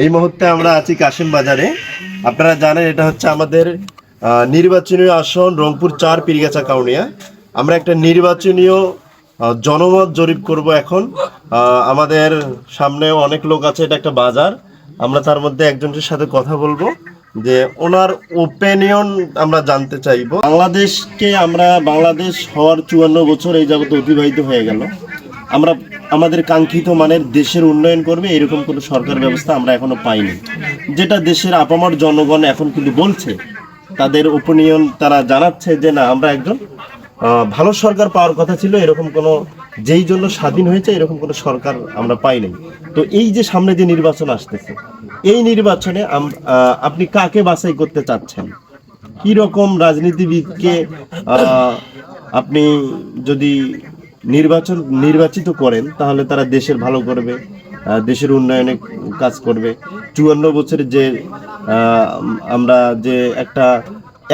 এই মুহূর্তে আমরা আছি কাশিম বাজারে। আপনারা জানেন এটা হচ্ছে আমাদের নির্বাচনীয় আসন রংপুর ৪ পীরগাছা কাউনিয়া। আমরা একটা নির্বাচনীয় জনমত জরিপ করব এখন। আমাদের সামনে অনেক লোক আছে, এটা একটা বাজার। আমরা তার মধ্যে একজনের সাথে কথা বলবো যে ওনার ওপিনিয়ন আমরা জানতে চাইবো। বাংলাদেশ হওয়ার ৫৪ বছর এই যাবত অতিবাহিত হয়ে গেল। আমরা আমাদের কাঙ্ক্ষিত মানের দেশের উন্নয়ন করবে এরকম কোনো সরকার ব্যবস্থা আমরা এখনো পাইনি, যেটা দেশের আপামর জনগণ এখন কিন্তু বলছে, তাদের ওপিনিয়ন তারা জানাচ্ছে যে না, আমরা একজন ভালো সরকার পাওয়ার কথা ছিল, এরকম কোনো যেই জন্য স্বাধীন হয়েছে এরকম কোনো সরকার আমরা পাইনি। তো এই যে সামনে যে নির্বাচন আসতেছে, এই নির্বাচনে আপনি কাকে বাছাই করতে চাচ্ছেন? কি রকম রাজনীতিবিদকে আপনি যদি নির্বাচিত করেন তাহলে তারা দেশের ভালো করবে, দেশের উন্নয়নে কাজ করবে? ৫৪ বছরের যে আমরা যে একটা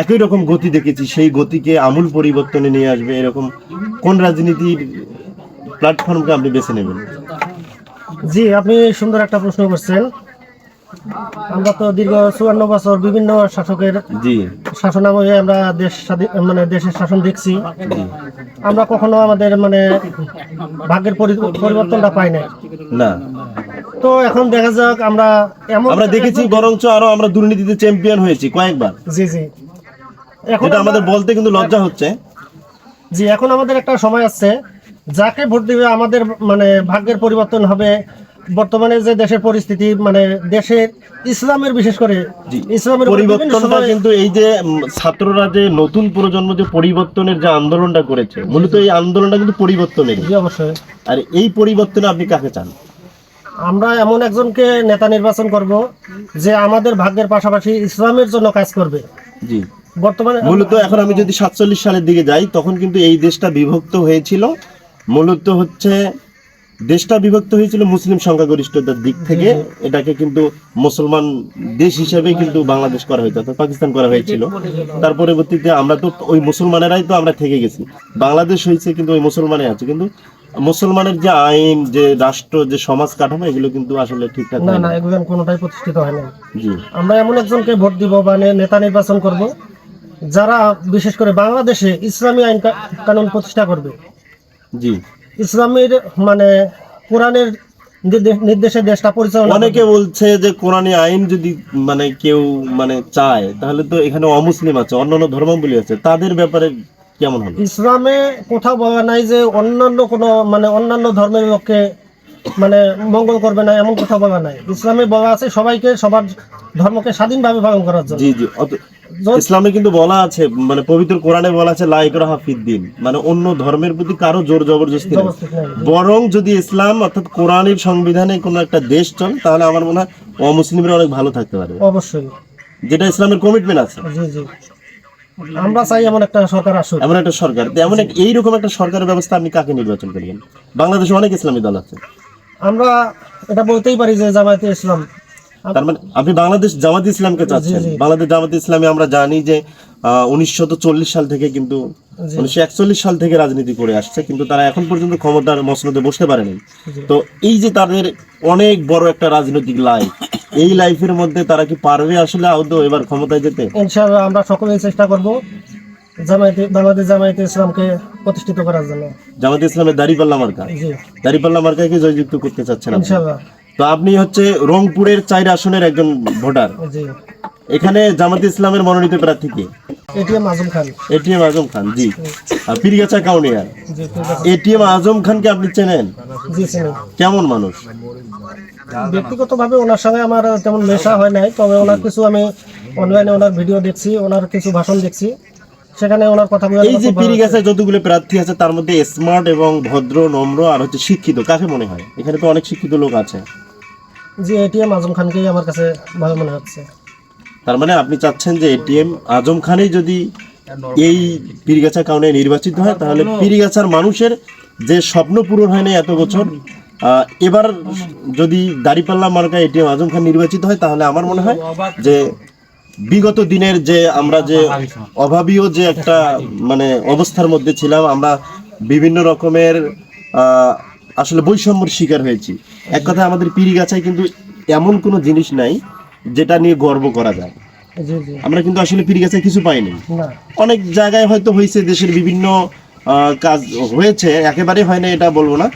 একই রকম গতি দেখেছি, সেই গতিকে আমূল পরিবর্তনে নিয়ে আসবে, এরকম কোন রাজনীতির প্ল্যাটফর্মকে আপনি বেছে নেবেন? জি, আপনি সুন্দর একটা প্রশ্ন করছেন। আমরা তো দীর্ঘ ৫৪ বছর বিভিন্ন শাসকের শাসনামলে আমরা দেশের শাসন দেখছি। আমরা কখনো আমাদের ভাগ্যের পরিবর্তনটা পাই নাই না। তো এখন দেখা যাক, আমরা দেখেছি বরঞ্চ আরো আমরা দুর্নীতিতে চ্যাম্পিয়ন হয়েছি কয়েকবার। জি জি, এখন আমাদের বলতে কিন্তু লজ্জা হচ্ছে। জি, এখন আমাদের একটা সময় আছে, যাকে ভোট দিবে আমাদের ভাগ্যের পরিবর্তন হবে। বর্তমানে যে দেশের পরিস্থিতি, দেশের ইসলামের, বিশেষ করে ইসলামের পরিবর্তনটা কিন্তু এই যে ছাত্ররা যে নতুন প্রজন্ম যে পরিবর্তনের যে আন্দোলনটা করেছে, মূলত এই আন্দোলনটা কিন্তু পরিবর্তনের। জি অবশ্যই। আর এই পরিবর্তনে আপনি কাকে চান? আমরা এমন একজনকে নেতা নির্বাচন করব যে আমাদের ভাগ্যের পাশাপাশি ইসলামের জন্য কাজ করবে। জি, বর্তমানে মূলত এখন আমি যদি ৪৭ সালের দিকে যাই, তখন কিন্তু এই দেশটা বিভক্ত হয়েছিল। মূলত হচ্ছে দেশটা বিভক্ত হয়েছিল মুসলিম সংখ্যাগরিষ্ঠতার দিক থেকে। এটাকে কিন্তু মুসলমান দেশ হিসেবেই কিন্তু বাংলাদেশ করা হয়েছে, অর্থাৎ পাকিস্তান করা হয়েছিল। তার পরবর্তীতে আমরা তো ওই মুসলমানেরাই তো আমরা থেকে গেছি, বাংলাদেশ হয়েছে কিন্তু ওই মুসলমানে আছে। কিন্তু মুসলমানের যে আইন, যে রাষ্ট্র, যে সমাজ কাঠামো, এগুলো কিন্তু আসলে ঠিকঠাক না, এগুলো কোনোটাই প্রতিষ্ঠিত হয় না। জি, আমরা এমন একজনকে ভোট দিব, নেতা নির্বাচন করব যারা বিশেষ করে বাংলাদেশে ইসলামী আইন কানুন প্রতিষ্ঠা করবে। জি, ইসলামের কোরআনের নির্দেশে দেশটা পরিচালনা। অনেকে বলছে যে কোরআনী আইন যদি কেউ চায়, তাহলে তো এখানে অমুসলিম আছে, অন্যান্য ধর্মাবলী আছে, তাদের ব্যাপারে কেমন হবে? ইসলামে কোথাও বলা নাই যে অন্যান্য কোনো অন্যান্য ধর্মের লোককে মঙ্গল করবে না, এমন কথা বলা নাই। ইসলামে বলা আছে সবাইকে, সবার ধর্মকে স্বাধীনভাবে পালন করার জন্য। জি জি, ইসলামে কিন্তু বলা আছে, পবিত্র কোরআনে বলা আছে লা ইকরাহা ফিদ্দিন, অন্য ধর্মের প্রতি কারো জোর জবরদস্তি নেই। বরং যদি ইসলাম অর্থাৎ কোরআনের সংবিধানে কোনো একটা দেশ চলে, তাহলে আমার মনে হয় অমুসলিমরা অনেক ভালো থাকতে পারে। অবশ্যই, যেটা ইসলামের কমিটমেন্ট আছে। জি জি, আমরা চাই এমন একটা সরকার আসুক। এমন একটা সরকার, এইরকম একটা সরকারের ব্যবস্থা আপনি কাকে নির্বাচন করবেন? বাংলাদেশে অনেক ইসলামী দল আছে, আমরা এটা বলতেই পারি যে জামায়াতে ইসলাম। তার আপনি বাংলাদেশ জামাতে ইসলামকে চাচ্ছেন? বাংলাদেশ জামাতে ইসলামী আমরা জানি যে 1940 সাল থেকে কিন্তু 1941 সাল থেকে রাজনীতি করে আসছে, কিন্তু তারা এখন পর্যন্ত ক্ষমতার মসনদে বসতে পারেনি। তো এই যে তাদের অনেক বড় একটা রাজনৈতিক লাইফ, এই লাইফের মধ্যে তারা কি পারবে আসলে আদৌ এবার ক্ষমতায় যেতে? ইনশাআল্লাহ আমরা সকলেই চেষ্টা করব বাংলাদেশ জামায়াতে ইসলামকে প্রতিষ্ঠিত করার জন্য। জামাতে ইসলামের দাঁড়িপাল্লা মার্কা, দাঁড়িপাল্লা মার্কাকে জয়যুক্ত করতে চাচ্ছেন ইনশাআল্লাহ। তো আপনি হচ্ছে রংপুরের ৪ আসনের একজন ভোটার। এখানে জামাতে ইসলামের মনোনীত প্রার্থী কে? এটিএম আজম খান। এটিএম আজম খান, জি। আর পীরগাছা কাউনিয়া এটিএম আজম খানকে আপনি চেনেন? জি চিনি। কেমন মানুষ? ব্যক্তিগতভাবে ওনার সঙ্গে আমার তেমন মেশা হয় নাই, তবে ওনার কিছু আমি অনলাইনে ওনার ভিডিও দেখছি, ওনার কিছু ভাষণ দেখছি, সেখানে ওনার কথাগুলো। এই যে পীরগাছায় যতগুলো প্রার্থী আছে তার মধ্যে স্মার্ট এবং ভদ্র, নম্র আর হচ্ছে শিক্ষিত কাকে মনে হয়? এখানে তো অনেক শিক্ষিত লোক আছে। জি, এটিএম আজম খানকেই আমার কাছে ভালো মনে হচ্ছে। তার আপনি চাচ্ছেন যে এটিএম আজম খানই যদি এই পীরগাছা কাউনিয়ায় নির্বাচিত হয়, তাহলে পীরগাছার মানুষের যে স্বপ্ন পূরণ হয়নি এত বছর, এবার যদি দাঁড়িপাল্লা মার্কা এটিএম আজম খান নির্বাচিত হয়, তাহলে আমার মনে হয় যে বিগত দিনের যে আমরা যে অভাবীয় যে একটা অবস্থার মধ্যে ছিলাম, আমরা বিভিন্ন রকমের আসলে বৈষম্যের শিকার হয়েছি। এক কথায় আমাদের পীরগাছায় কিন্তু এমন কোনো জিনিস নাই যেটা নিয়ে গর্ব করা যায়। জি জি আমরা কিন্তু আসলে পীরগাছায় কিছু পাইনি। না অনেক জায়গায় হয়তো হয়েছে, দেশের বিভিন্ন কাজ হয়েছে, একেবারে হয় না এটা বলবো না,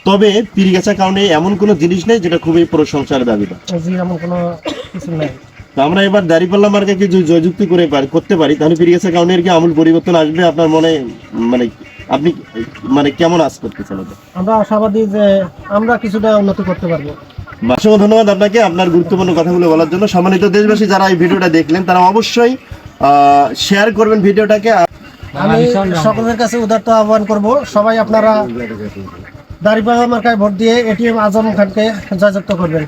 তবে পীরগাছা কারণে এমন কোনো জিনিস নেই যেটা খুবই প্রশংসার দাবিদার। জি এমন কোনো কিছু নাই। তো আমরা এবার দাঁড়িপাল্লা মার্কাকে যদি জয়যুক্তি করতে পারি, তাহলে পীরগাছা কারণের কি আমূল পরিবর্তন আসবে আপনার মনে? মানে আপনি মানে কেমন আশ করতেছেন এটা? আমরা আশাবাদী যে আমরা কিছুটা উন্নতি করতে পারবো। অসংখ্য ধন্যবাদ আপনাকে আপনার গুরুত্বপূর্ণ কথাগুলো বলার জন্য। সম্মানিত দেশবাসী, যারা এই ভিডিওটা দেখলেন তারা অবশ্যই শেয়ার করবেন ভিডিওটাকে। আমি সকলের কাছে উদারত আহ্বান করব, সবাই আপনারা দাঁড়িপাল্লা মার্কায় ভোট দিয়ে এটিএম আজম খানকে জয়যুক্ত করবেন।